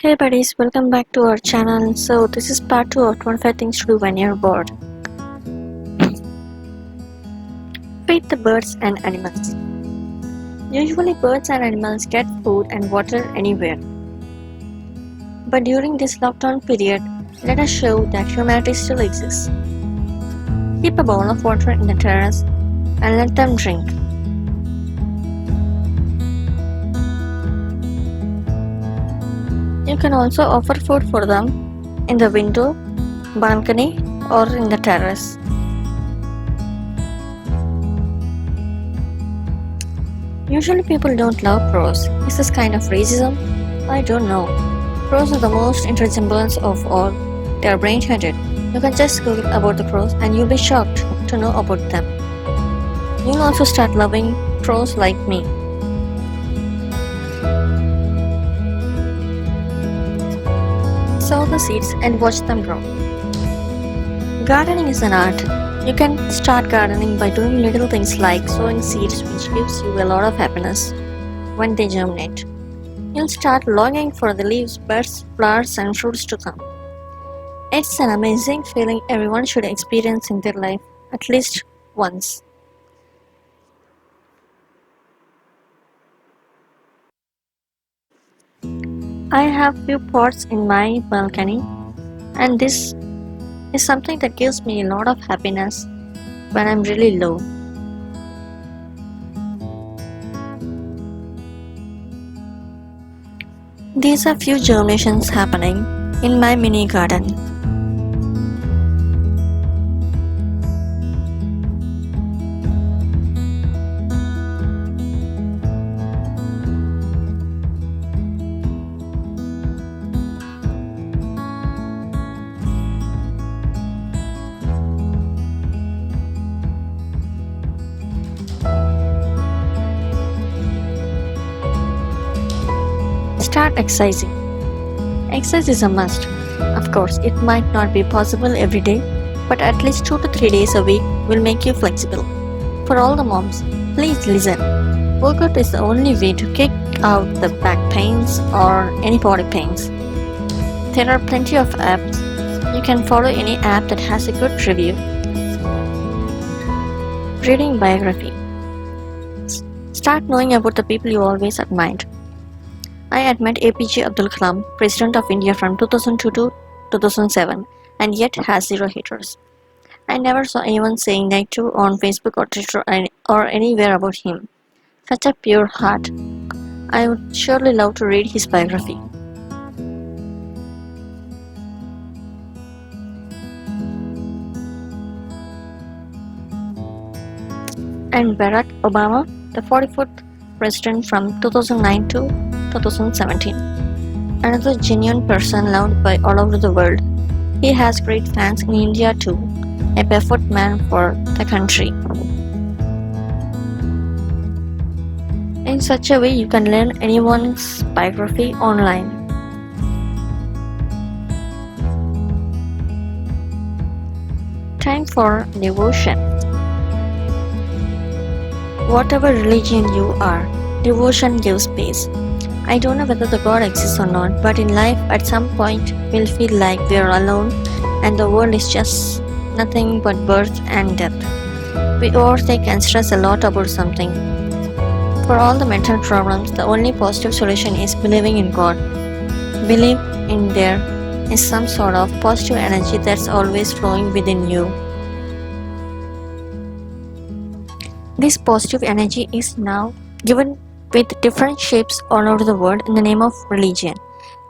Hey buddies, welcome back to our channel. So this is part 2 of 25 things to do when you're bored. Feed the birds and animals. Usually birds and animals get food and water anywhere. But during this lockdown period, let us show that humanity still exists. Keep a bowl of water in the terrace and let them drink. You can also offer food for them in the window, balcony, or in the terrace. Usually people don't love crows. Is this kind of racism? I don't know. Crows are the most intelligent birds of all. They are brain-headed. You can just Google about the crows and you'll be shocked to know about them. You'll also start loving crows like me. Sow the seeds and watch them grow. Gardening is an art. You can start gardening by doing little things like sowing seeds, which gives you a lot of happiness when they germinate. You'll start longing for the leaves, buds, flowers, and fruits to come. It's an amazing feeling everyone should experience in their life at least once. I have few pots in my balcony, and this is something that gives me a lot of happiness when I'm really low. These are few germinations happening in my mini garden. Start exercising. Exercise is a must. Of course, it might not be possible every day, but at least 2 to 3 days a week will make you flexible. For all the moms, please listen. Workout is the only way to kick out the back pains or any body pains. There are plenty of apps. You can follow any app that has a good review. Reading biography. Start knowing about the people you always admired. I admired APJ Abdul Kalam, President of India from 2002 to 2007, and yet has 0 haters. I never saw anyone saying negative on Facebook or Twitter or anywhere about him. Such a pure heart. I would surely love to read his biography. And Barack Obama, the 44th President from 2009 to 2017. Another genuine person loved by all over the world. He has great fans in India too. A perfect man for the country. In such a way you can learn anyone's biography online. Time for devotion. Whatever religion you are, devotion gives peace. I don't know whether the God exists or not, but in life at some point we'll feel like we're alone and the world is just nothing but birth and death. We overthink and stress a lot about something. For all the mental problems, the only positive solution is believing in God. Believe in there is some sort of positive energy that's always flowing within you. This positive energy is now given with different shapes all over the world in the name of religion.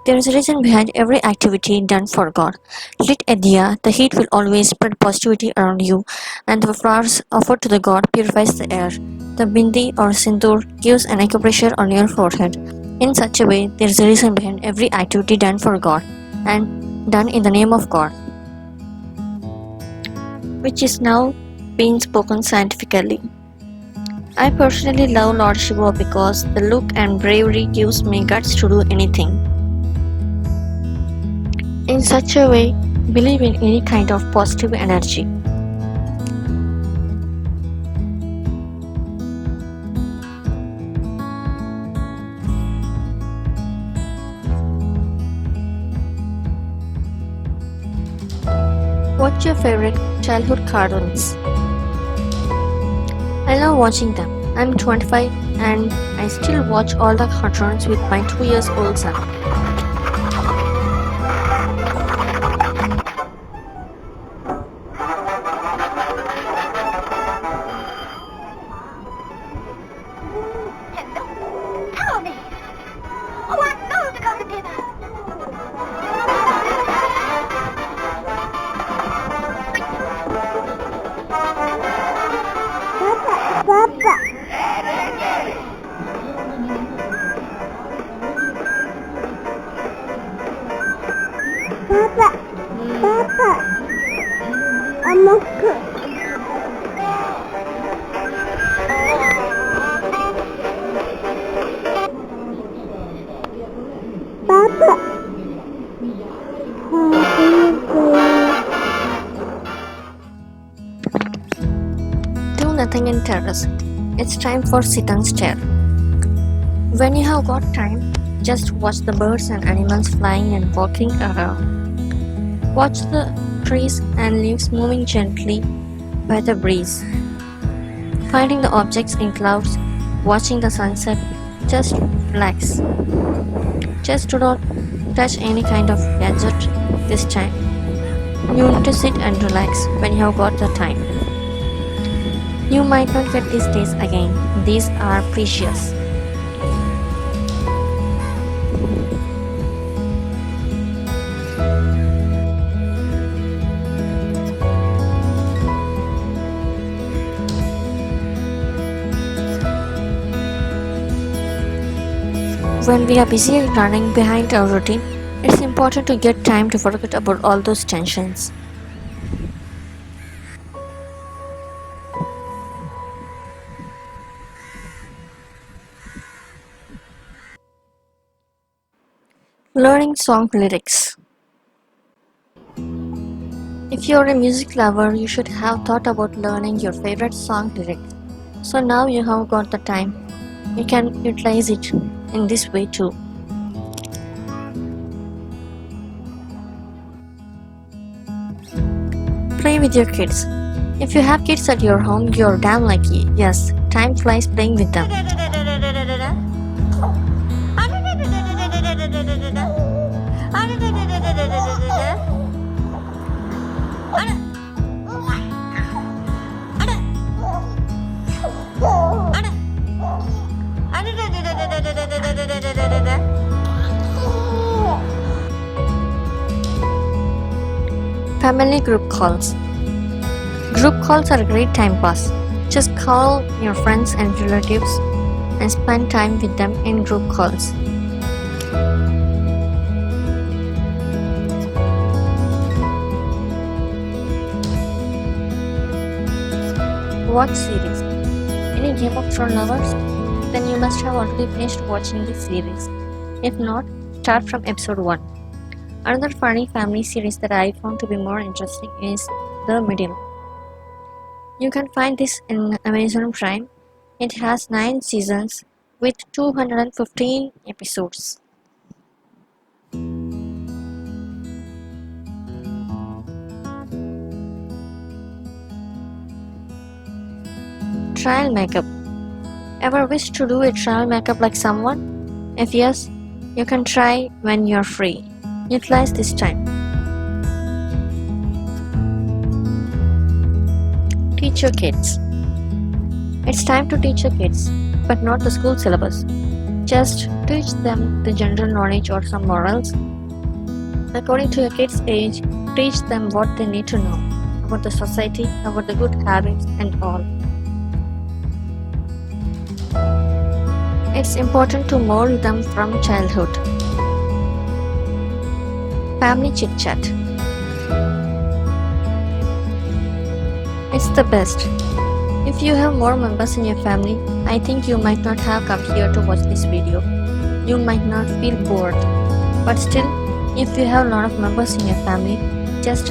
There is a reason behind every activity done for God. Lit a diya, the heat will always spread positivity around you, and the flowers offered to the God purifies the air. The bindi or sindoor gives an acupressure on your forehead. In such a way, there is a reason behind every activity done for God and done in the name of God, which is now being spoken scientifically. I personally love Lord Shiva because the look and bravery gives me guts to do anything. In such a way, believe in any kind of positive energy. What's your favorite childhood cartoons? I love watching them. I'm 25 and I still watch all the cartoons with my 2 years old son. Hello, Tony. Oh, I love to come to dinner. Papa. Papa. I'm okay. Papa. Do nothing in terrace. It's time for sit and stare. When you have got time, just watch the birds and animals flying and walking around. Watch the trees and leaves moving gently by the breeze. Finding the objects in clouds, watching the sunset, just relax. Just do not touch any kind of gadget this time. You need to sit and relax when you have got the time. You might not get these days again. These are precious. When we are busy running behind our routine, it's important to get time to forget about all those tensions. Learning song lyrics. If you're a music lover, you should have thought about learning your favorite song lyrics. So now you have got the time. You can utilize it in this way too. Play with your kids. If you have kids at your home, you're damn lucky. Yes, time flies playing with them. Family group calls. Group calls are a great time pass. Just call your friends and relatives and spend time with them in group calls. Watch series. Any Game of Thrones lovers? Then you must have already finished watching this series. If not, start from episode 1. Another funny family series that I found to be more interesting is The Middle. You can find this in Amazon Prime. It has 9 seasons with 215 episodes. Trial makeup. Ever wish to do a trial makeup like someone? If yes, you can try when you're free. Utilize this time. Teach your kids. It's time to teach your kids, but not the school syllabus. Just teach them the general knowledge or some morals. According to your kids' age, teach them what they need to know about the society, about the good habits and all. It's important to mold them from childhood. Family chit chat. It's the best. If you have more members in your family, I think you might not have come here to watch this video. You might not feel bored. But still, if you have a lot of members in your family, just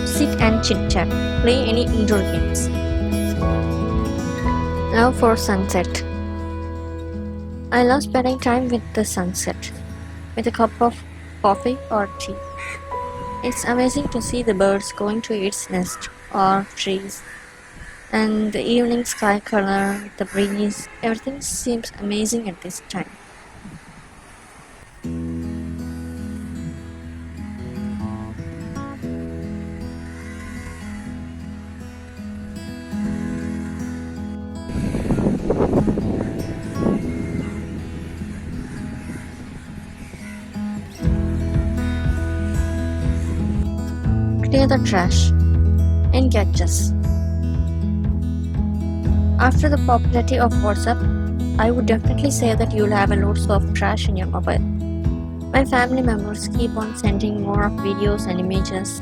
sit and chit chat. Play any indoor games. Now for sunset. I love spending time with the sunset, with a cup of coffee or tea. It's amazing to see the birds going to its nest or trees, and the evening sky color, the breeze, everything seems amazing at this time. Clear the trash. Engages. After the popularity of WhatsApp, I would definitely say that you'll have a loads of trash in your mobile. My family members keep on sending more of videos and images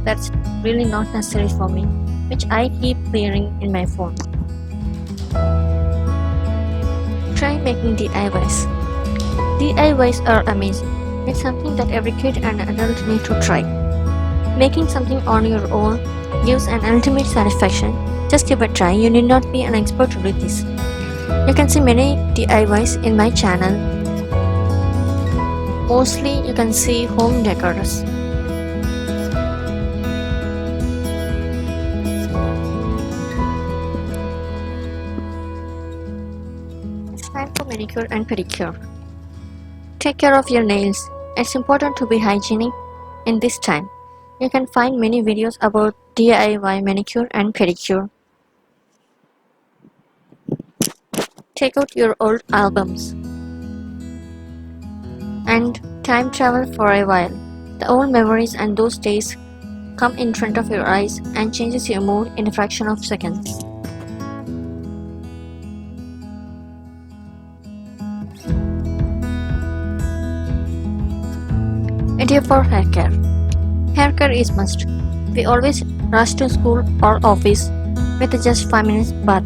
that's really not necessary for me, which I keep clearing in my phone. Try making DIYs. DIYs are amazing. It's something that every kid and adult need to try. Making something on your own gives an ultimate satisfaction. Just give a try. You need not be an expert to do this. You can see many DIYs in my channel. Mostly you can see home decors. It's time for manicure and pedicure. Take care of your nails. It's important to be hygienic in this time. You can find many videos about DIY manicure and pedicure. Take out your old albums and time travel for a while. The old memories and those days come in front of your eyes and changes your mood in a fraction of seconds. Idea for hair care. Hair care is must. We always rush to school or office with just 5 minutes bath.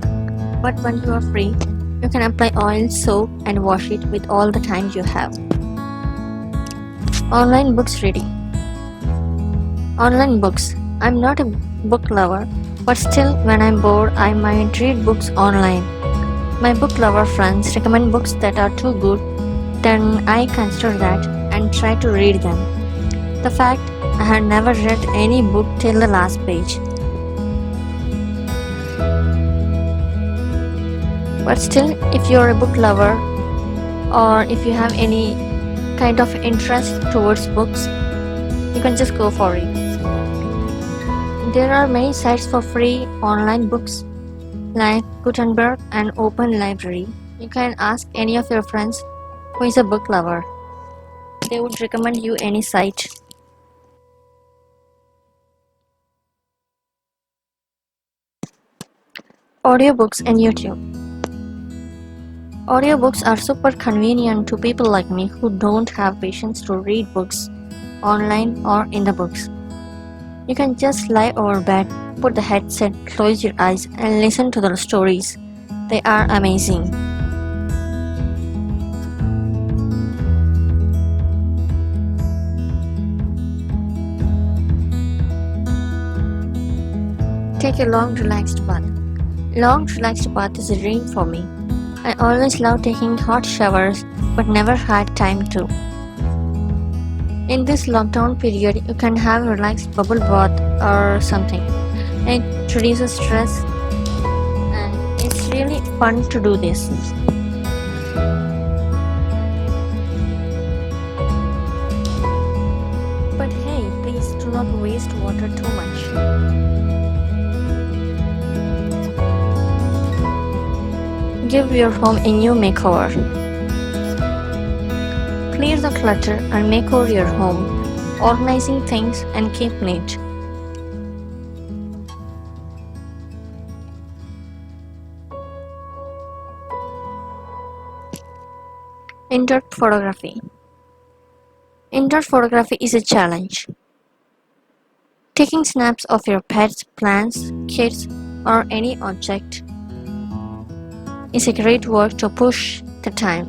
But when you are free, you can apply oil, soap and wash it with all the time you have. Online books reading. Online books. I'm not a book lover, but still when I'm bored I might read books online. My book lover friends recommend books that are too good, then I consider that and try to read them. The fact I had never read any book till the last page. But still, if you're a book lover or if you have any kind of interest towards books, you can just go for it. There are many sites for free online books like Gutenberg and Open Library. You can ask any of your friends who is a book lover. They would recommend you any site. Audiobooks and YouTube. Audiobooks are super convenient to people like me who don't have patience to read books online or in the books. You can just lie over bed, put the headset, close your eyes and listen to the stories. They are amazing. Take a long relaxed bath. Long relaxed bath is a dream for me. I always love taking hot showers but never had time to. In this lockdown period, you can have a relaxed bubble bath or something. It reduces stress and it's really fun to do this. But hey, please do not waste water too much. Give your home a new makeover. Clear the clutter and make over your home, organizing things and keep neat. Indoor photography. Indoor photography is a challenge. Taking snaps of your pets, plants, kids, or any object is a great work to push the time.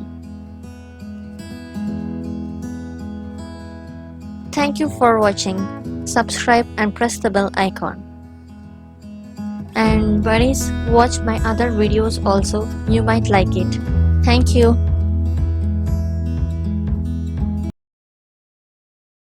Thank you for watching. Subscribe and press the bell icon. And buddies, watch my other videos also. You might like it. Thank you.